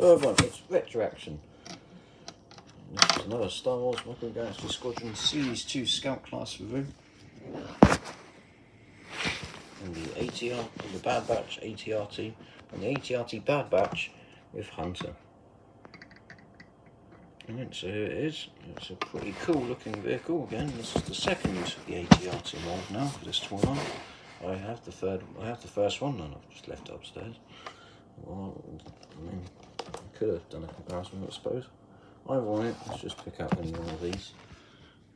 third one, it's Retroaction. This is another Star Wars Micro Galaxy Squadron Series 2 Scout Class review. And the ATR, the Bad Batch ATRT, and the ATRT Bad Batch with Hunter. And so here it is. It's a pretty cool looking vehicle. Again, this is the second use of the ATRT mold now for this toy line. I have the first one, and I've just left it upstairs. Well, I mean, I could have done a comparison, I suppose. Either way, let's just pick out any one of these.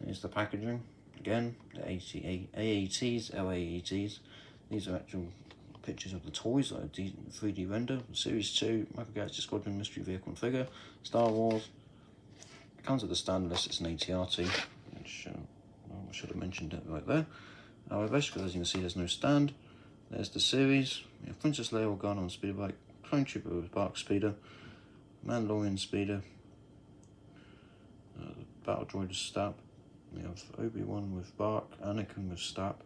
Here's the packaging. Again, the AATs, LAATs. These are actual pictures of the toys, like a 3D render. Series 2, Micro Galaxy Squadron Mystery Vehicle and Figure, Star Wars. It comes with the stand list, it's an ATRT, which I should have mentioned it right there. However, because as you can see, there's no stand. There's the series. We have Princess Leia Organa on speeder bike, Clone Trooper with Bark speeder, Mandalorian speeder, Battle Droid Stab. We have Obi-Wan with Bark, Anakin with Stab,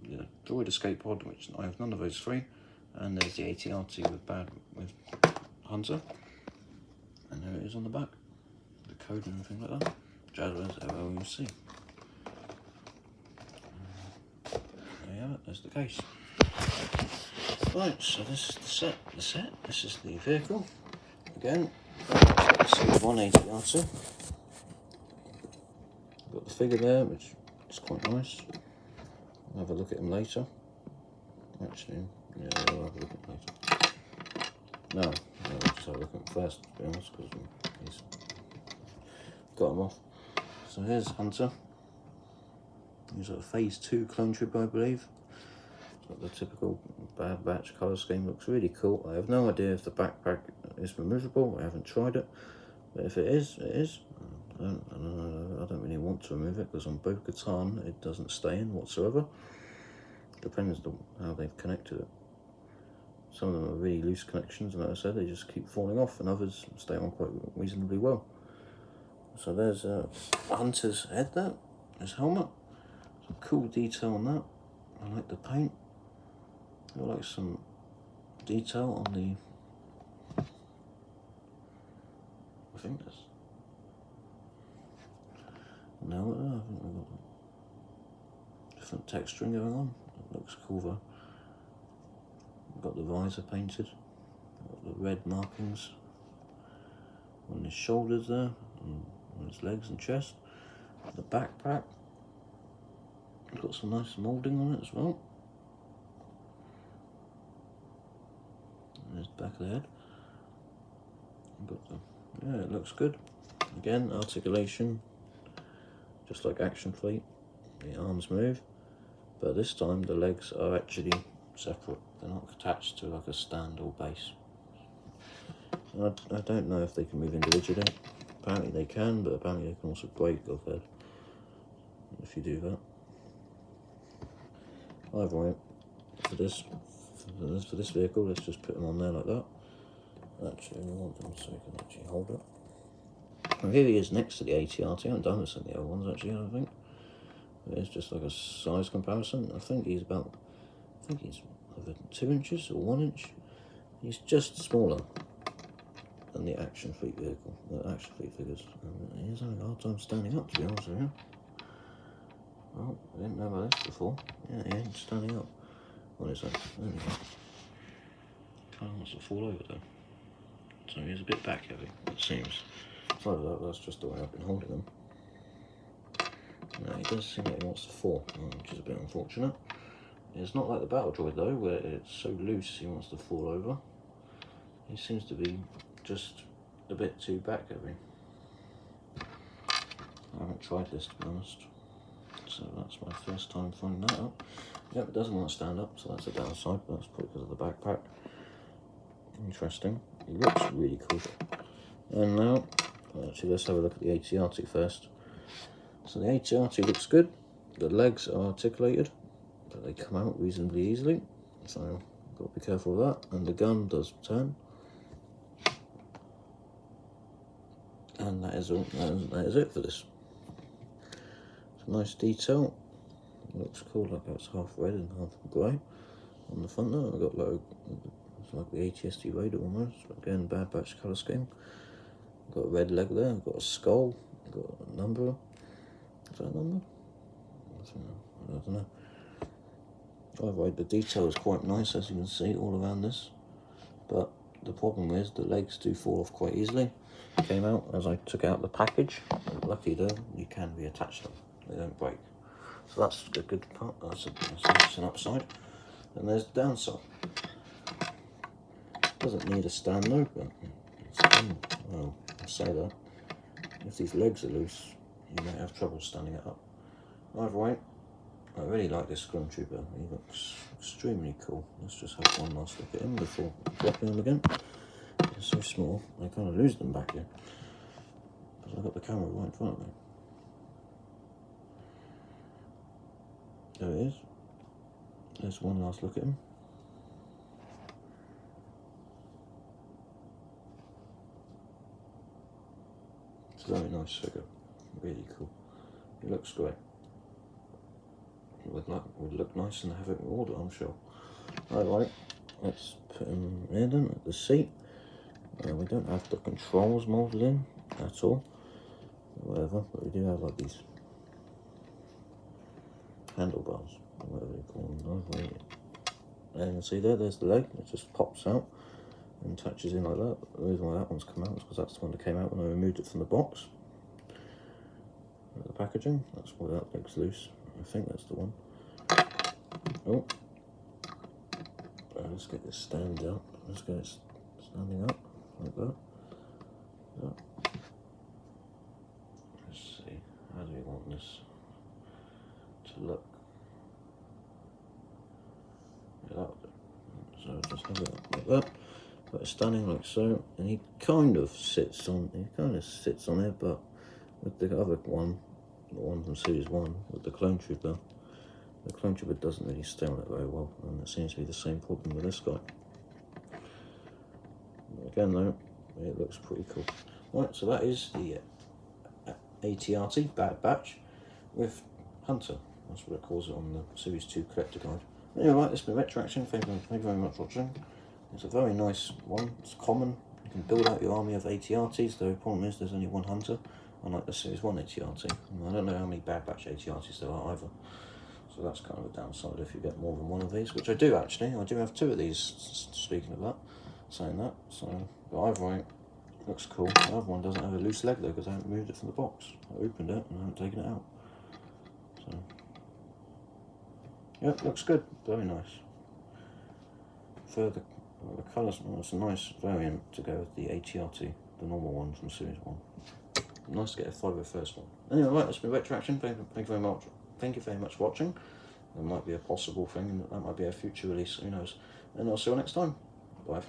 the Droid Escape Pod, which I have none of those three, and there's the ATRT with Hunter, and there it is on the back, the code and everything like that. Jazz LLUC. There you have it. There's the case. Right, so this is the set. This is the vehicle. Again, one ATRT. Got the figure there, which is quite nice. I'll have a look at him later. Actually, yeah, I'll have a look at him later. No, I'll just have a look at him first, to be honest, because he's got him off. So here's Hunter. He's got a Phase 2 Clone Trooper, I believe. It's got the typical Bad Batch colour scheme, looks really cool. I have no idea if the backpack is removable, I haven't tried it. But if it is, it is. I don't really want to remove it because on Bo-Katan it doesn't stay in whatsoever. Depends on how they've connected it. Some of them are really loose connections, and like I said, they just keep falling off, and others stay on quite reasonably well. So there's Hunter's head there, his helmet. Some cool detail on that. I like the paint. I like some detail on the, I think that's, no, I think we've got different texturing going on. It looks cool though. We've got the visor painted, got the red markings on his shoulders there, and on his legs and chest. The backpack, it's got some nice moulding on it as well. And there's the back of the head. Got the, yeah, it looks good. Again, articulation, just like Action Fleet, the arms move, but this time the legs are actually separate. They're not attached to like a stand or base. I don't know if they can move individually. Apparently they can, but apparently they can also break off head if you do that. Either way, for this vehicle, let's just put them on there like that. Actually, we want them so we can actually hold it. And here he is next to the ATRT. I haven't done this in the other ones actually, I don't think. It's just like a size comparison. I think he's either 2 inches or 1 inch. He's just smaller than the Action Fleet vehicle, the Action Fleet figures. And he's having a hard time standing up, to be honest with you. Well, I didn't know about this before. Yeah, he ain't standing up on his own. There we go. Kind of wants to fall over though. So he's a bit back heavy, it seems. Sorry about that, that's just the way I've been holding him. Now he does seem like he wants to fall, which is a bit unfortunate. It's not like the Battle Droid though, where it's so loose he wants to fall over. He seems to be just a bit too back heavy. I haven't tried this, to be honest. So that's my first time finding that out. Yep, it doesn't want to stand up, so that's a downside, but that's probably because of the backpack. Interesting. He looks really cool. And now, actually let's have a look at the ATRT first. So the ATRT looks good. The legs are articulated, but they come out reasonably easily. So got to be careful of that. And the gun does turn. And that is all. That is it for this. It's a nice detail. It looks cool, like it's half red and half grey on the front there. I've got like the ATST Raider almost. Again, Bad Batch colour scheme. Got a red leg there, got a skull, got a number. Is that a number? I don't know. Either way, the detail is quite nice, as you can see all around this. But the problem is the legs do fall off quite easily. Came out as I took out the package. Lucky though, you can reattach them. They don't break. So that's a good part. That's an upside. And there's the downside. Doesn't need a stand though, but well, I say that. If these legs are loose, you may have trouble standing it up. Either way, I really like this Stormtrooper. He looks extremely cool. Let's just have one last look at him before dropping him again. They're so small, I kind of lose them back here. Because I've got the camera right in front of me. There it is. There's one last look at him. It's a very nice figure. Really cool. He looks great. Would look nice and have it in order, I'm sure. Alright, let's put him in then at the seat. We don't have the controls moulded in at all. Whatever, but we do have like these handlebars, or whatever you call them. And you can see there's the leg. It just pops out and touches in like that. The reason why that one's come out is because that's the one that came out when I removed it from the box. The packaging, that's why that leg's loose. I think that's the one. Oh, let's get this stand out. Let's get it standing up like that. Let's see, how do we want this to look? Yeah, that'll do. So just have it like that. But it's standing like so, and he kind of sits on it, but with the other one, the one from Series 1 with the Clone Trooper doesn't really stay on it very well, and it seems to be the same problem with this guy. Again though, it looks pretty cool. Right, so that is the ATRT Bad Batch with Hunter. That's what it calls it on the Series 2 Collector Guide. Anyway, right, this has been Retroaction. Thank you very much for watching. It's a very nice one. It's common. You can build out your army of ATRTs. The problem is there's only one Hunter, unlike the Series 1 ATRT. And I don't know how many Bad Batch ATRTs there are either. So that's kind of a downside if you get more than one of these, which I do actually. I do have 2 of these, speaking of that, saying that. So, but either way, looks cool. The other one doesn't have a loose leg though, because I haven't removed it from the box. I opened it and I haven't taken it out. So, yeah, looks good. Very nice. Further, the colours, well, it's a nice variant to go with the ATRT, the normal one from Series 1. Nice to get a 501st one. Anyway, right, that's been Retroaction. Thank you very much. Thank you very much for watching. There might be a possible thing, that might be a future release, who knows. And I'll see you next time. Bye.